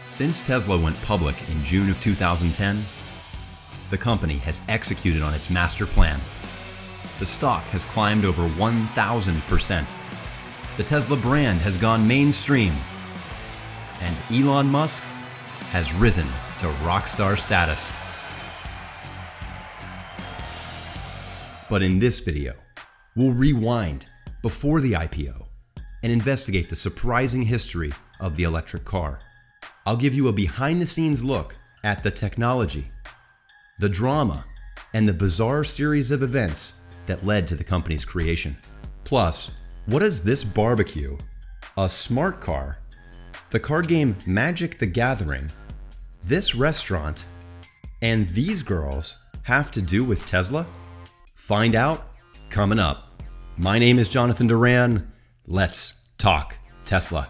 Since Tesla went public in June of 2010, the company has executed on its master plan. The stock has climbed over 1,000%. The Tesla brand has gone mainstream. And Elon Musk has risen to rockstar status. But in this video, we'll rewind before the IPO and investigate the surprising history of the electric car. I'll give you a behind-the-scenes look at the technology, the drama, and the bizarre series of events that led to the company's creation. Plus, what does this barbecue, a smart car, the card game Magic the Gathering, this restaurant, and these girls have to do with Tesla? Find out coming up. My name is Jonathan Duran. Let's talk Tesla.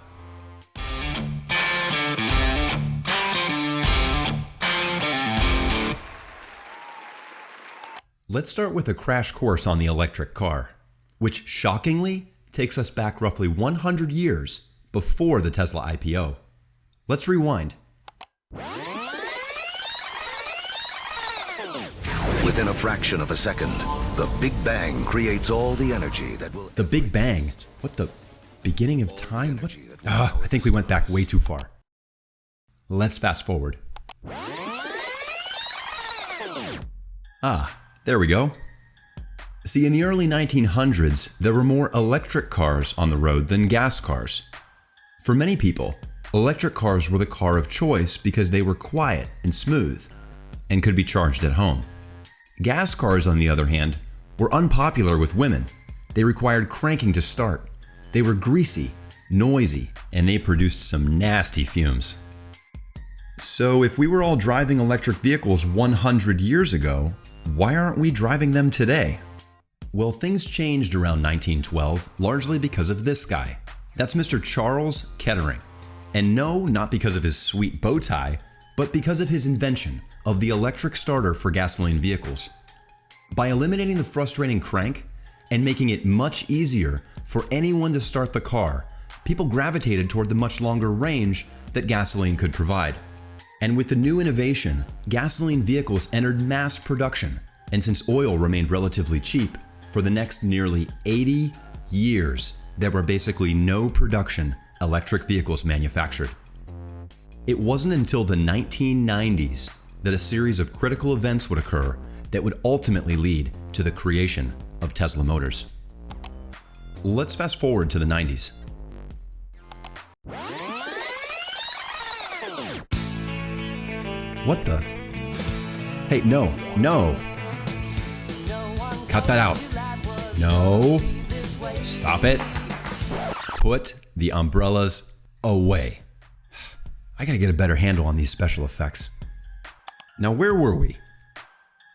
Let's start with a crash course on the electric car, which shockingly takes us back roughly 100 years before the Tesla IPO. Let's rewind. Within a fraction of a second, the Big Bang creates all the energy that will... The Big Bang? What the beginning of time? What? I think we went back way too far. Let's fast forward. There we go. See, in the early 1900s, there were more electric cars on the road than gas cars. For many people, electric cars were the car of choice because they were quiet and smooth and could be charged at home. Gas cars, on the other hand, were unpopular with women. They required cranking to start. They were greasy, noisy, and they produced some nasty fumes. So if we were all driving electric vehicles 100 years ago, why aren't we driving them today? Well, things changed around 1912, largely because of this guy. That's Mr. Charles Kettering. And no, not because of his sweet bow tie, but because of his invention of the electric starter for gasoline vehicles. By eliminating the frustrating crank and making it much easier for anyone to start the car, people gravitated toward the much longer range that gasoline could provide. And with the new innovation, gasoline vehicles entered mass production. And since oil remained relatively cheap, for the next nearly 80 years, there were basically no production electric vehicles manufactured. It wasn't until the 1990s that a series of critical events would occur that would ultimately lead to the creation of Tesla Motors. Let's fast forward to the 90s. What the? Hey, no. Cut that out. No. Stop it. Put the umbrellas away. I gotta get a better handle on these special effects. Now, where were we?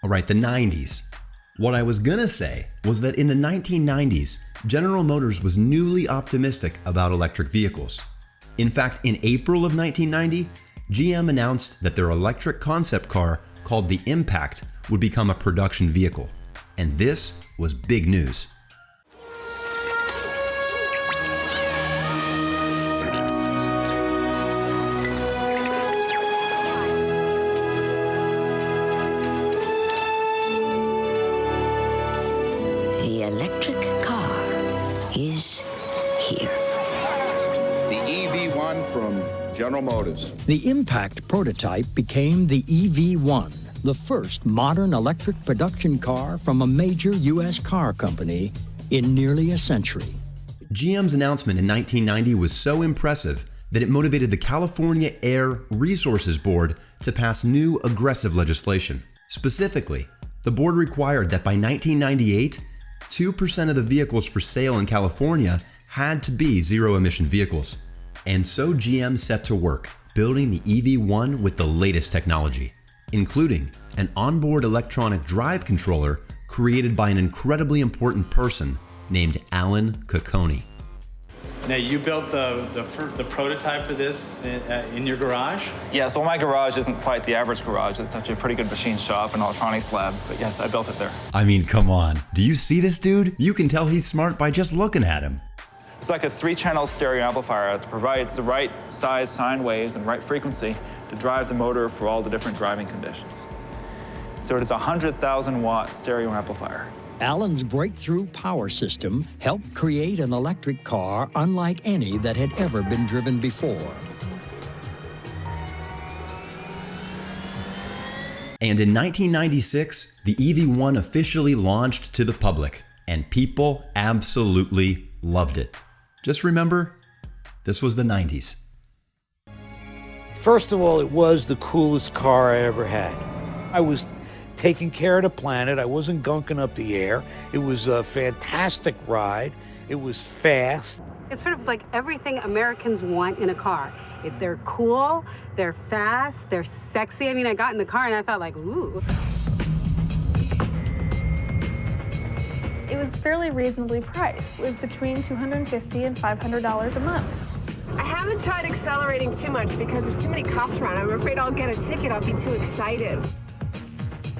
All right, the 90s. What I was gonna say was that in the 1990s, General Motors was newly optimistic about electric vehicles. In fact, in April of 1990, GM announced that their electric concept car called the Impact would become a production vehicle. And this was big news. The electric car is here. The EV1 from General Motors. The Impact prototype became the EV1, the first modern electric production car from a major U.S. car company in nearly a century. GM's announcement in 1990 was so impressive that it motivated the California Air Resources Board to pass new aggressive legislation. Specifically, the board required that by 1998, 2% of the vehicles for sale in California had to be zero-emission vehicles. And so GM set to work building the EV1 with the latest technology, including an onboard electronic drive controller created by an incredibly important person named Alan Cocconi. Now, you built the prototype for this in your garage? Yes, well, my garage isn't quite the average garage. It's actually a pretty good machine shop and electronics lab. But yes, I built it there. I mean, come on. Do you see this dude? You can tell he's smart by just looking at him. It's like a 3-channel stereo amplifier that provides the right size sine waves and right frequency to drive the motor for all the different driving conditions. So it is a 100,000-watt stereo amplifier. Allen's breakthrough power system helped create an electric car unlike any that had ever been driven before. And in 1996, the EV1 officially launched to the public, and people absolutely loved it. Just remember, this was the 90s. First of all, it was the coolest car I ever had. I was taking care of the planet. I wasn't gunking up the air. It was a fantastic ride. It was fast. It's sort of like everything Americans want in a car. They're cool, they're fast, they're sexy. I mean, I got in the car and I felt like, ooh. It was fairly reasonably priced. It was between $250 and $500 a month. I haven't tried accelerating too much because there's too many cops around. I'm afraid I'll get a ticket. I'll be too excited.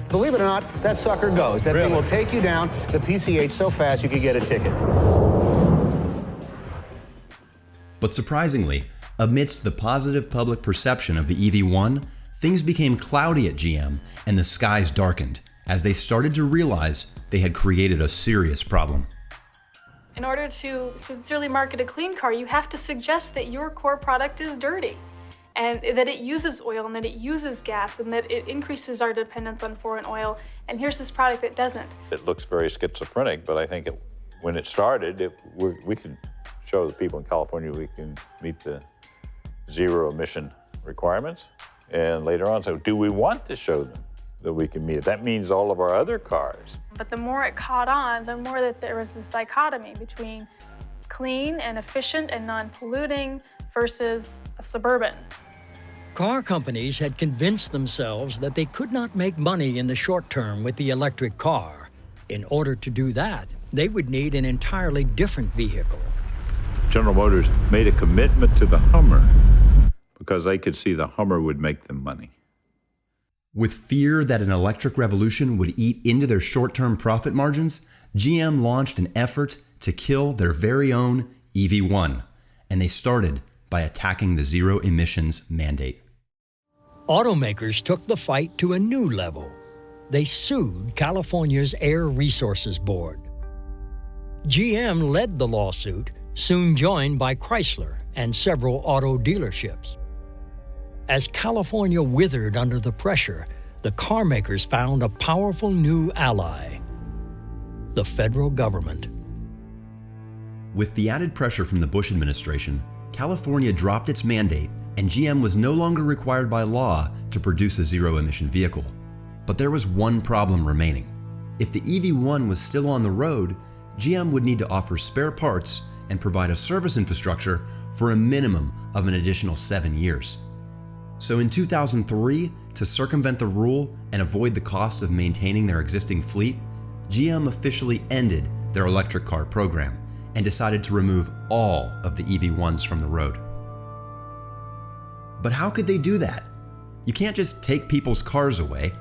Believe it or not, that sucker goes. That thing will take you down the PCH so fast you could get a ticket. But surprisingly, amidst the positive public perception of the EV1, things became cloudy at GM and the skies darkened as they started to realize they had created a serious problem. In order to sincerely market a clean car, you have to suggest that your core product is dirty, and that it uses oil, and that it uses gas, and that it increases our dependence on foreign oil. And here's this product that doesn't. It looks very schizophrenic, but I think when it started, we could show the people in California we can meet the zero emission requirements. And later on, so do we want to show them that we can meet it? That means all of our other cars. But the more it caught on, the more that there was this dichotomy between clean and efficient and non-polluting versus a suburban. Car companies had convinced themselves that they could not make money in the short term with the electric car. In order to do that, they would need an entirely different vehicle. General Motors made a commitment to the Hummer because they could see the Hummer would make them money. With fear that an electric revolution would eat into their short-term profit margins, GM launched an effort to kill their very own EV1, and they started by attacking the zero emissions mandate. Automakers took the fight to a new level. They sued California's Air Resources Board. GM led the lawsuit, soon joined by Chrysler and several auto dealerships. As California withered under the pressure, the car makers found a powerful new ally: the federal government. With the added pressure from the Bush administration, California dropped its mandate, and GM was no longer required by law to produce a zero-emission vehicle. But there was one problem remaining. If the EV1 was still on the road, GM would need to offer spare parts and provide a service infrastructure for a minimum of an additional 7 years. So in 2003, to circumvent the rule and avoid the cost of maintaining their existing fleet, GM officially ended their electric car program and decided to remove all of the EV1s from the road. But how could they do that? You can't just take people's cars away.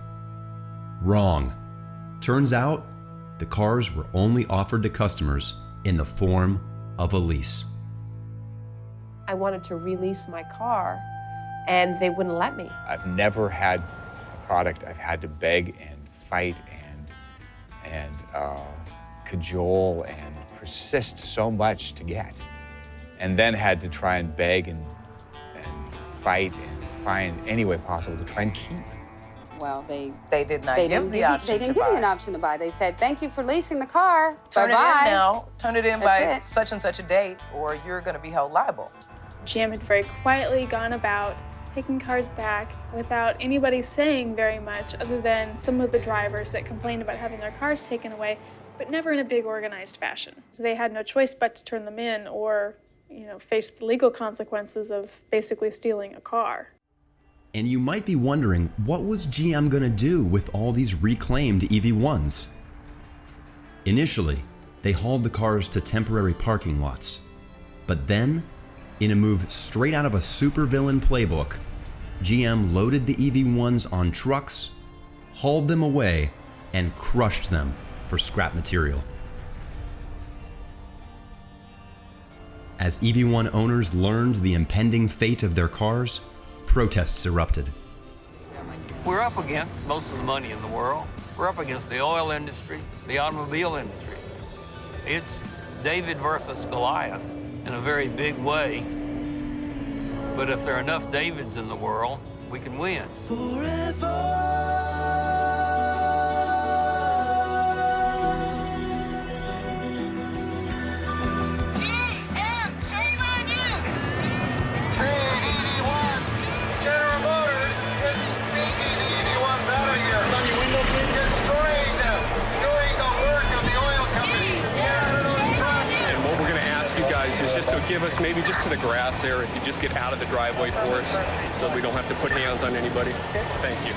Wrong. Turns out, the cars were only offered to customers in the form of a lease. I wanted to release my car, and they wouldn't let me. I've never had a product I've had to beg and fight and cajole and persist so much to get, and then had to try and beg and fight and find any way possible to try and keep. Well, they did not give the option to buy. They didn't give you an option to buy. They said, thank you for leasing the car. Turn it in now. Turn it in by it. such and such a date, or you're going to be held liable. GM had very quietly gone about taking cars back without anybody saying very much, other than some of the drivers that complained about having their cars taken away, but never in a big organized fashion. So they had no choice but to turn them in or, face the legal consequences of basically stealing a car. And you might be wondering, what was GM going to do with all these reclaimed EV1s? Initially, they hauled the cars to temporary parking lots. But then, in a move straight out of a supervillain playbook, GM loaded the EV1s on trucks, hauled them away, and crushed them for scrap material. As EV1 owners learned the impending fate of their cars, protests erupted. We're up against most of the money in the world. We're up against the oil industry, the automobile industry. It's David versus Goliath in a very big way. But if there are enough Davids in the world, we can win. Is just to give us maybe just to the grass there, if you just get out of the driveway for us so we don't have to put hands on anybody. Thank you.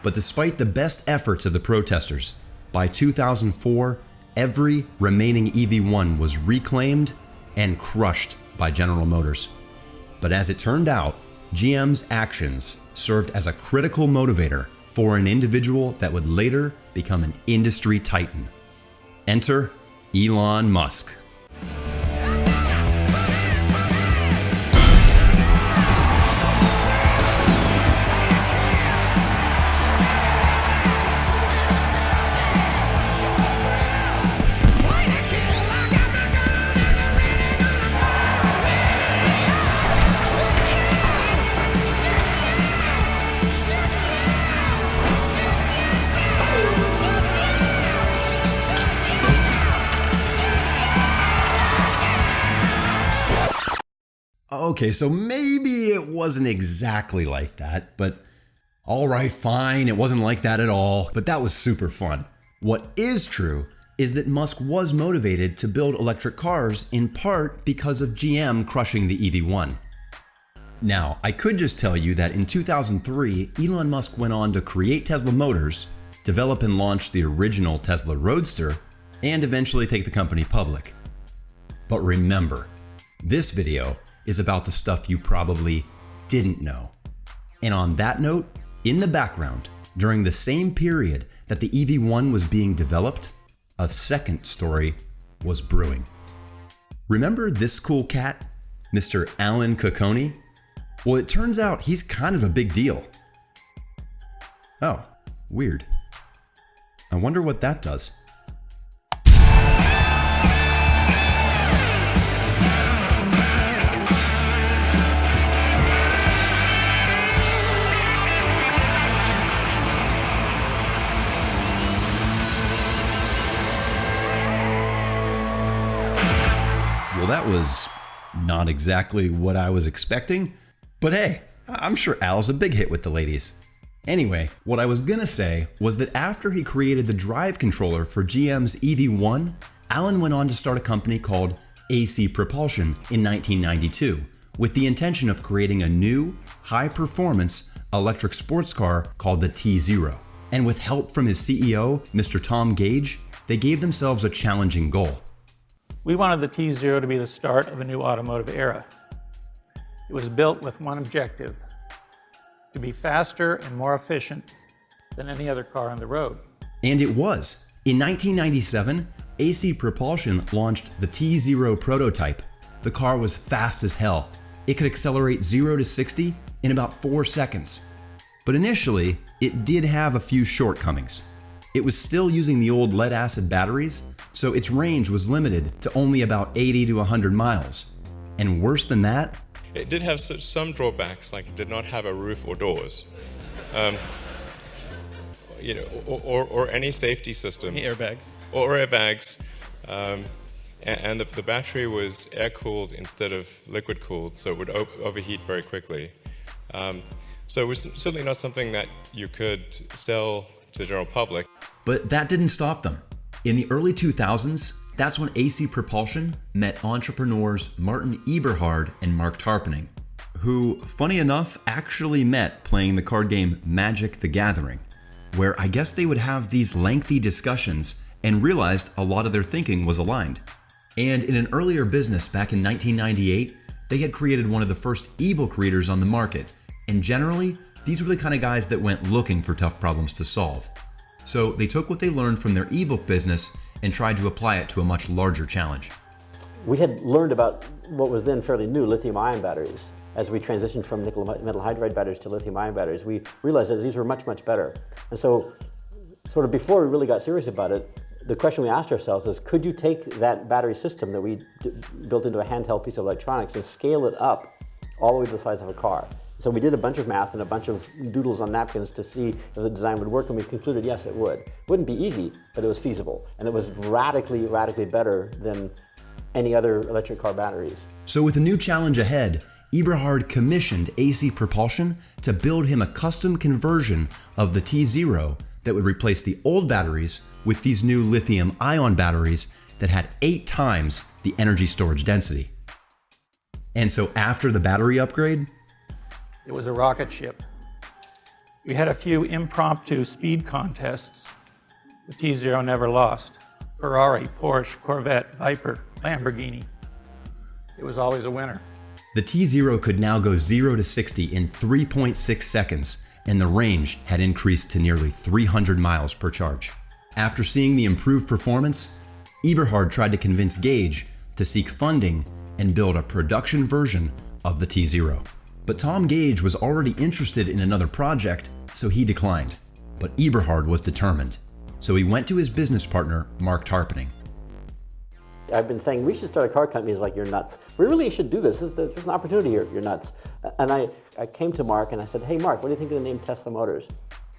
But despite the best efforts of the protesters, by 2004, every remaining EV1 was reclaimed and crushed by General Motors. But as it turned out, GM's actions served as a critical motivator for an individual that would later become an industry titan. Enter Elon Musk. Okay, so maybe it wasn't exactly like that, but all right, fine, it wasn't like that at all, but that was super fun. What is true is that Musk was motivated to build electric cars in part because of GM crushing the EV1. Now, I could just tell you that in 2003, Elon Musk went on to create Tesla Motors, develop and launch the original Tesla Roadster, and eventually take the company public. But remember, this video is about the stuff you probably didn't know. And on that note, in the background, during the same period that the EV1 was being developed, a second story was brewing. Remember this cool cat, Mr. Alan Cocconi? Well, it turns out he's kind of a big deal. Oh, weird. I wonder what that does. Well, that was not exactly what I was expecting, but hey, I'm sure Al's a big hit with the ladies. Anyway, what I was gonna say was that after he created the drive controller for GM's EV1, Alan went on to start a company called AC Propulsion in 1992, with the intention of creating a new, high-performance electric sports car called the T0. And with help from his CEO, Mr. Tom Gage, they gave themselves a challenging goal. We wanted the T0 to be the start of a new automotive era. It was built with one objective: to be faster and more efficient than any other car on the road. And it was. In 1997, AC Propulsion launched the T0 prototype. The car was fast as hell. It could accelerate 0 to 60 in about 4 seconds. But initially, it did have a few shortcomings. It was still using the old lead-acid batteries, so its range was limited to only about 80 to 100 miles. And worse than that, it did have some drawbacks, like it did not have a roof or doors, or any safety systems. Airbags. Or airbags. And the battery was air-cooled instead of liquid-cooled, so it would overheat very quickly. So it was certainly not something that you could sell to the general public. But that didn't stop them. In the early 2000s, That's when AC Propulsion met entrepreneurs Martin Eberhard and Mark Tarpenning, who, funny enough, actually met playing the card game Magic the Gathering, where I guess they would have these lengthy discussions and realized a lot of their thinking was aligned. And in an earlier business back in 1998, they had created one of the first ebook readers on the market, and generally, these were the kind of guys that went looking for tough problems to solve. So they took what they learned from their ebook business and tried to apply it to a much larger challenge. We had learned about what was then fairly new, lithium-ion batteries. As we transitioned from nickel metal hydride batteries to lithium-ion batteries, we realized that these were much, much better. And so, sort of before we really got serious about it, the question we asked ourselves is, could you take that battery system that we built into a handheld piece of electronics and scale it up all the way to the size of a car? So we did a bunch of math and a bunch of doodles on napkins to see if the design would work, and we concluded, yes, it would. It wouldn't be easy, but it was feasible. And it was radically, radically better than any other electric car batteries. So with a new challenge ahead, Eberhard commissioned AC Propulsion to build him a custom conversion of the T0 that would replace the old batteries with these new lithium-ion batteries that had 8 times the energy storage density. And so after the battery upgrade, it was a rocket ship. We had a few impromptu speed contests. The T0 never lost. Ferrari, Porsche, Corvette, Viper, Lamborghini. It was always a winner. The T0 could now go 0 to 60 in 3.6 seconds, and the range had increased to nearly 300 miles per charge. After seeing the improved performance, Eberhard tried to convince Gage to seek funding and build a production version of the T0. But Tom Gage was already interested in another project, so he declined. But Eberhard was determined, so he went to his business partner, Mark Tarpenning. I've been saying we should start a car company. He's like, you're nuts. We really should do this. There's an opportunity here. You're nuts. And I came to Mark and I said, hey, Mark, what do you think of the name Tesla Motors?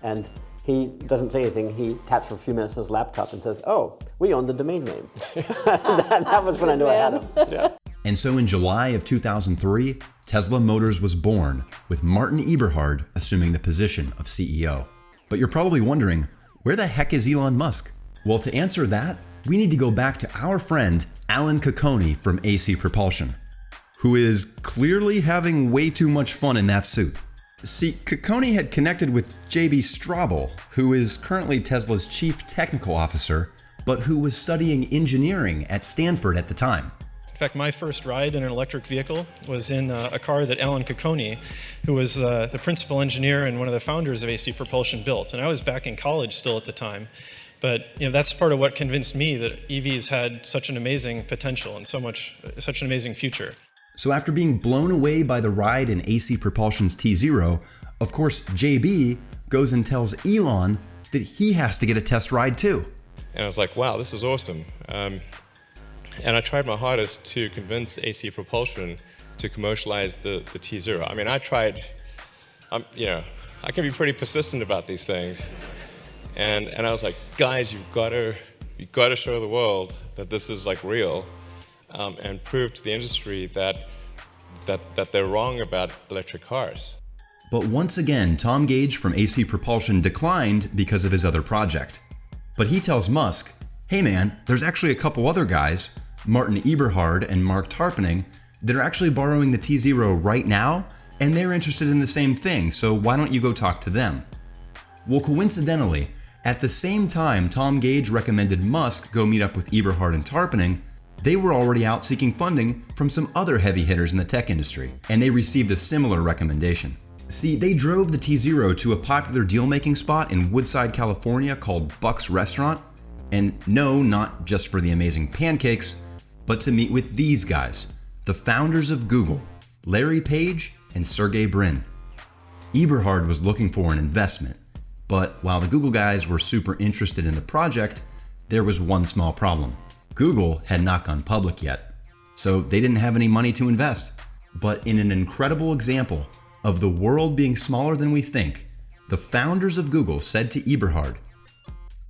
And he doesn't say anything. He taps for a few minutes on his laptop and says, oh, we own the domain name. that was when I knew I had him. Yeah. And so in July of 2003, Tesla Motors was born, with Martin Eberhard assuming the position of CEO. But you're probably wondering, where the heck is Elon Musk? Well, to answer that, we need to go back to our friend Alan Cocconi from AC Propulsion, who is clearly having way too much fun in that suit. See, Cocconi had connected with J.B. Straubel, who is currently Tesla's chief technical officer, but who was studying engineering at Stanford at the time. In fact, my first ride in an electric vehicle was in a car that Alan Cocconi, who was the principal engineer and one of the founders of AC Propulsion, built. And I was back in college still at the time. But that's part of what convinced me that EVs had such an amazing potential and such an amazing future. So after being blown away by the ride in AC Propulsion's T0, of course, JB goes and tells Elon that he has to get a test ride too. And I was like, wow, this is awesome. And I tried my hardest to convince AC Propulsion to commercialize the T0. I mean, I tried, I can be pretty persistent about these things. And I was like, guys, you've got to show the world that this is like real, and prove to the industry that they're wrong about electric cars. But once again, Tom Gage from AC Propulsion declined because of his other project. But he tells Musk, hey man, there's actually a couple other guys, Martin Eberhard and Mark Tarpenning, that are actually borrowing the T0 right now, and they're interested in the same thing, so why don't you go talk to them? Well, coincidentally, at the same time Tom Gage recommended Musk go meet up with Eberhard and Tarpenning, they were already out seeking funding from some other heavy hitters in the tech industry, and they received a similar recommendation. See, they drove the T0 to a popular deal-making spot in Woodside, California called Buck's Restaurant, and no, not just for the amazing pancakes, but to meet with these guys, the founders of Google, Larry Page and Sergey Brin. Eberhard was looking for an investment, but while the Google guys were super interested in the project, there was one small problem. Google had not gone public yet, so they didn't have any money to invest. But in an incredible example of the world being smaller than we think, the founders of Google said to Eberhard,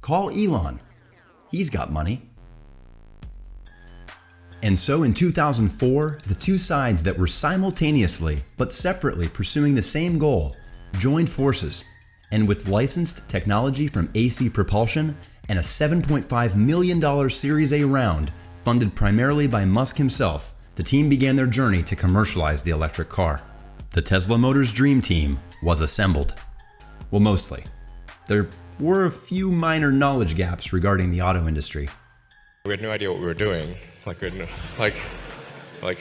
call Elon, he's got money. And so in 2004, the two sides that were simultaneously but separately pursuing the same goal joined forces, and with licensed technology from AC Propulsion and a $7.5 million Series A round funded primarily by Musk himself, the team began their journey to commercialize the electric car. The Tesla Motors Dream Team was assembled. Well, mostly. There were a few minor knowledge gaps regarding the auto industry. We had no idea what we were doing. Like, we had no, like,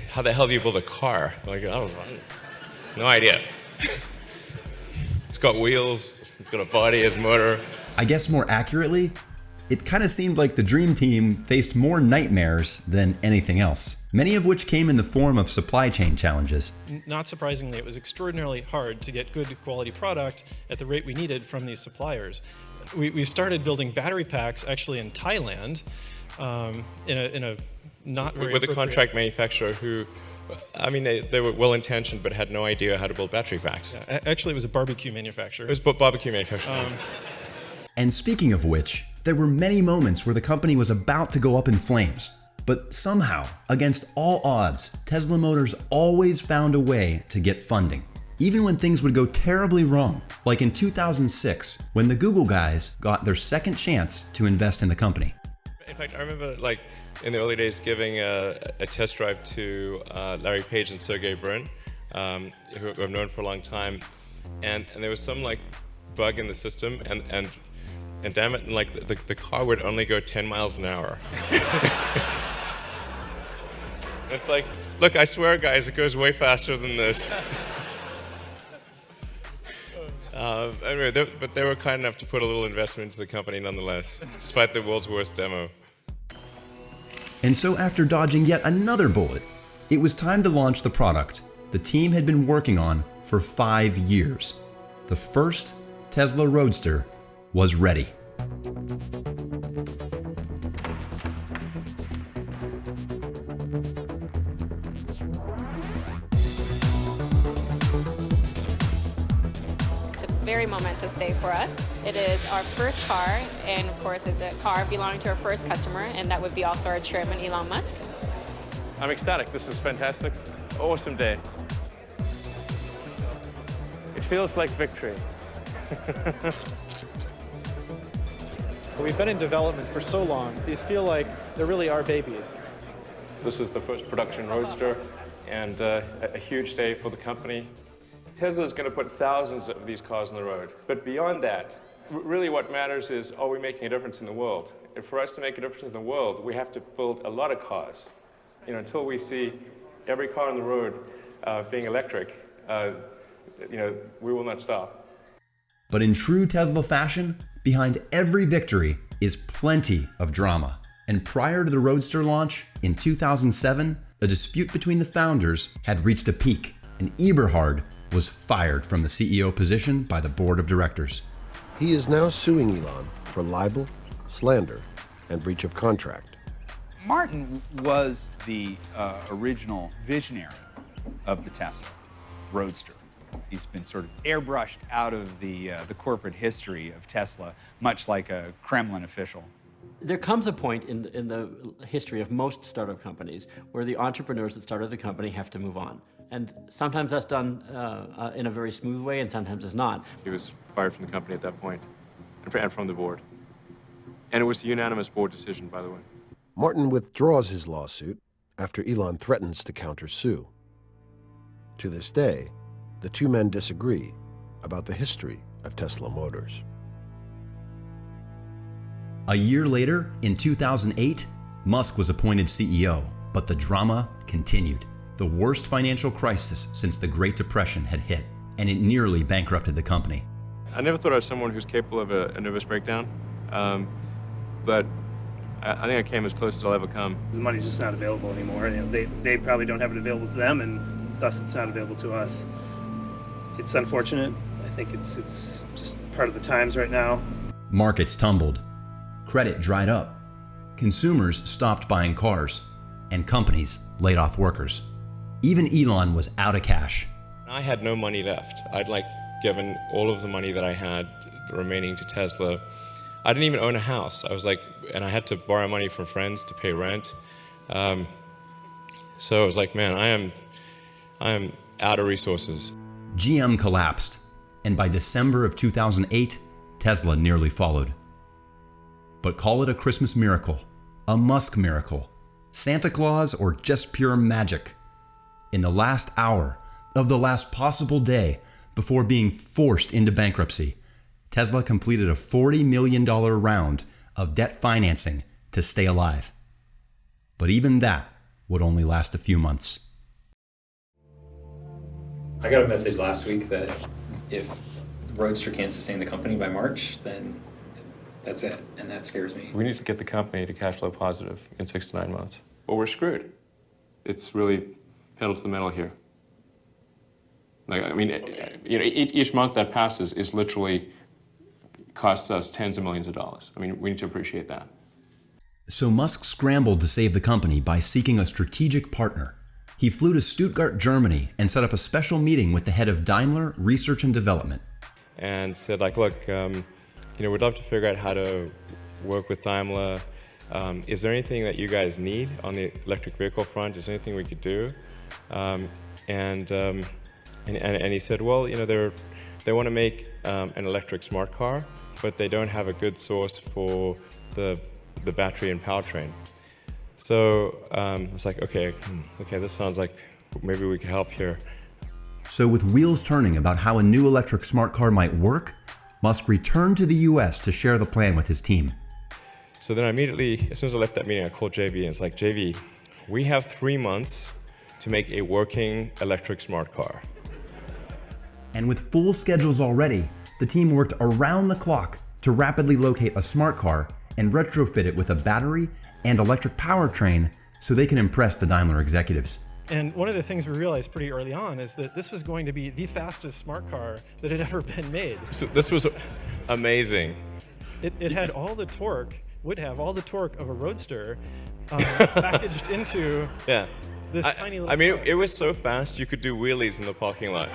how the hell do you build a car? Like, no idea. It's got wheels, it's got a body, it's motor. I guess more accurately, it kind of seemed like the Dream Team faced more nightmares than anything else, many of which came in the form of supply chain challenges. Not surprisingly, it was extraordinarily hard to get good quality product at the rate we needed from these suppliers. We started building battery packs actually in Thailand, in a not very with a contract manufacturer who, I mean, they were well-intentioned but had no idea how to build battery packs. Yeah, actually, it was a barbecue manufacturer. It was a barbecue manufacturer. And speaking of which, there were many moments where the company was about to go up in flames. But somehow, against all odds, Tesla Motors always found a way to get funding, even when things would go terribly wrong, like in 2006, when the Google guys got their second chance to invest in the company. In fact, I remember, like, in the early days giving a test drive to Larry Page and Sergey Brin, who I've known for a long time, and there was some, like, bug in the system, and damn it, like, the car would only go 10 miles an hour. It's like, look, I swear, guys, it goes way faster than this. Anyway, but they were kind enough to put a little investment into the company nonetheless, despite the world's worst demo. And so after dodging yet another bullet, it was time to launch the product the team had been working on for 5 years. The first Tesla Roadster was ready. Very momentous day for us. It is our first car, and of course it's a car belonging to our first customer, and that would be also our chairman, Elon Musk. I'm ecstatic. This is fantastic. Awesome day. It feels like victory. We've been in development for so long, these feel like they really are babies. This is the first production Roadster, and a huge day for the company. Tesla is going to put thousands of these cars on the road. But beyond that, really what matters is, are we making a difference in the world? And for us to make a difference in the world, we have to build a lot of cars. You know, until we see every car on the road being electric, you know, we will not stop. But in true Tesla fashion, behind every victory is plenty of drama. And prior to the Roadster launch in 2007, a dispute between the founders had reached a peak, and Eberhard was fired from the CEO position by the board of directors. He is now suing Elon for libel, slander, and breach of contract. Martin was the original visionary of the Tesla Roadster. He's been sort of airbrushed out of the corporate history of Tesla, much like a Kremlin official. There comes a point in the history of most startup companies where the entrepreneurs that started the company have to move on. And sometimes that's done in a very smooth way, and sometimes it's not. He was fired from the company at that point, and from the board. And it was a unanimous board decision, by the way. Martin withdraws his lawsuit after Elon threatens to countersue. To this day, the two men disagree about the history of Tesla Motors. A year later, in 2008, Musk was appointed CEO, but the drama continued. The worst financial crisis since the Great Depression had hit, and it nearly bankrupted the company. I never thought I was someone who's capable of a nervous breakdown, but I think I came as close as I'll ever come. The money's just not available anymore. You know, they probably don't have it available to them, and thus it's not available to us. It's unfortunate. I think it's just part of the times right now. Markets tumbled. Credit dried up. Consumers stopped buying cars, and companies laid off workers. Even Elon was out of cash. I had no money left. I'd given all of the money that I had remaining to Tesla. I didn't even own a house. I was and I had to borrow money from friends to pay rent. So I was like, man, I am out of resources. GM collapsed, and by December of 2008, Tesla nearly followed. But call it a Christmas miracle, a Musk miracle, Santa Claus, or just pure magic. In the last hour of the last possible day before being forced into bankruptcy, Tesla completed a $40 million round of debt financing to stay alive. But even that would only last a few months. I got a message last week that if Roadster can't sustain the company by March, then that's it, and that scares me. We need to get the company to cash flow positive in 6 to 9 months, or we're screwed. It's really pedal to the metal here. Like, I mean, you know, each month that passes is literally costs us tens of millions of dollars. I mean, we need to appreciate that. So Musk scrambled to save the company by seeking a strategic partner. He flew to Stuttgart, Germany, and set up a special meeting with the head of Daimler Research and Development. And said, like, look, you know, we'd love to figure out how to work with Daimler. Is there anything that you guys need on the electric vehicle front? Is there anything we could do? And he said, well, you know, they want to make an electric smart car, but they don't have a good source for the battery and powertrain. So I was like, okay, this sounds like maybe we could help here. So with wheels turning about how a new electric smart car might work, Musk returned to the US to share the plan with his team. So then immediately, as soon as I left that meeting, I called JV and it's like, JV, we have 3 months to make a working electric smart car. And with full schedules already, the team worked around the clock to rapidly locate a smart car and retrofit it with a battery and electric powertrain so they can impress the Daimler executives. And one of the things we realized pretty early on is that this was going to be the fastest smart car that had ever been made. So this was amazing. It had all the torque, would have all the torque of a Roadster packaged into this tiny little car. It was so fast you could do wheelies in the parking lot.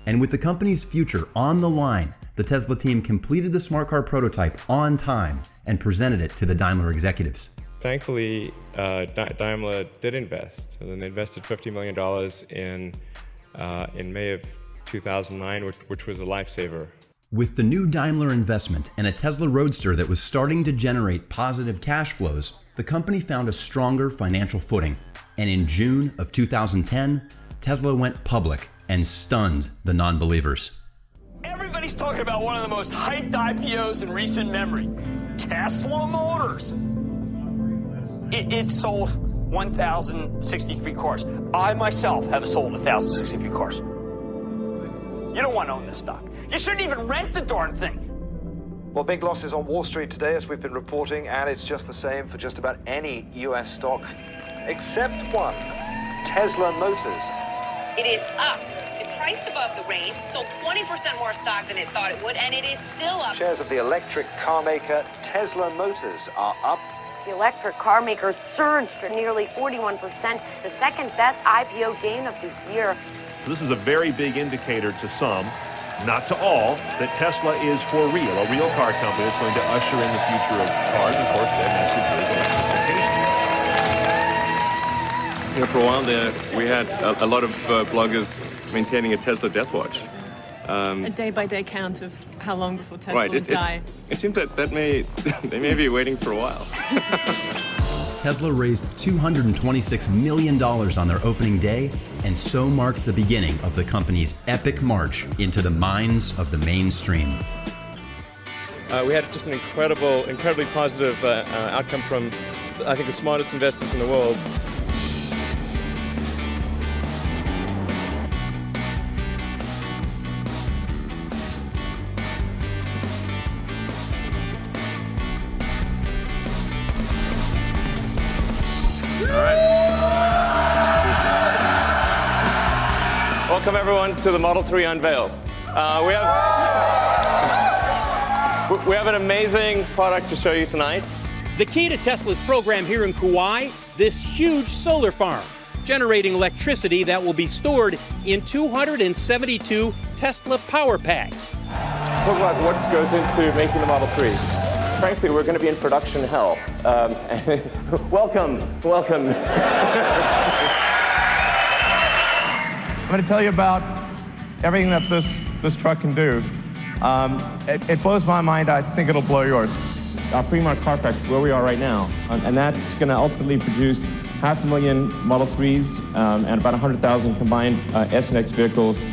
And with the company's future on the line, the Tesla team completed the smart car prototype on time and presented it to the Daimler executives. Thankfully, Daimler did invest, and then they invested $50 million in May of 2009, which was a lifesaver. With the new Daimler investment and a Tesla Roadster that was starting to generate positive cash flows, the company found a stronger financial footing. And in June of 2010, Tesla went public and stunned the non-believers. Everybody's talking about one of the most hyped IPOs in recent memory, Tesla Motors. It sold 1,063 cars. I myself have sold 1,063 cars. You don't want to own this stock. You shouldn't even rent the darn thing. Well, big losses on Wall Street today, as we've been reporting, and it's just the same for just about any U.S. stock, except one, Tesla Motors. It is up. It priced above the range. It sold 20% more stock than it thought it would, and it is still up. Shares of the electric car maker Tesla Motors are up. The electric car maker surged to nearly 41%, the second best IPO gain of the year. So this is a very big indicator to some, not to all, that Tesla is for real, a real car company that's going to usher in the future of cars. Of course, their message is electrification. You know, for a while there, we had a lot of bloggers maintaining a Tesla death watch. A day-by-day count of how long before Tesla would die. It seems that they may be waiting for a while. Tesla raised $226 million on their opening day, and so marked the beginning of the company's epic march into the minds of the mainstream. We had just an incredibly positive outcome from, I think, the smartest investors in the world. Welcome everyone to the Model 3 unveil. We have an amazing product to show you tonight. The key to Tesla's program here in Kauai, this huge solar farm, generating electricity that will be stored in 272 Tesla power packs. Talk about what goes into making the Model 3. Frankly, we're going to be in production hell. Welcome. I'm going to tell you about everything that this truck can do. It blows my mind. I think it'll blow yours. our Fremont car factory, where we are right now, and that's going to ultimately produce 500,000 Model 3s and about 100,000 combined S and X vehicles,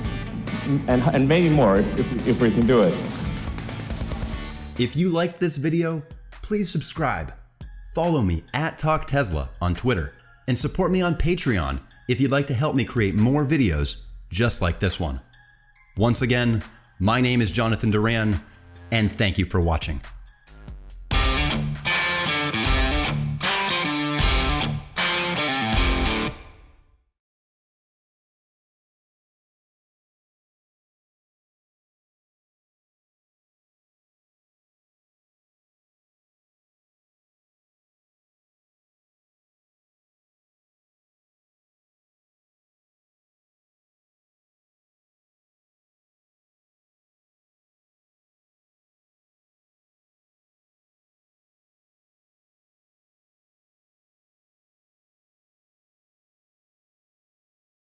and maybe more if we can do it. If you liked this video, please subscribe. Follow me at Talk Tesla on Twitter and support me on Patreon if you'd like to help me create more videos just like this one. Once again, my name is Jonathan Duran, and thank you for watching.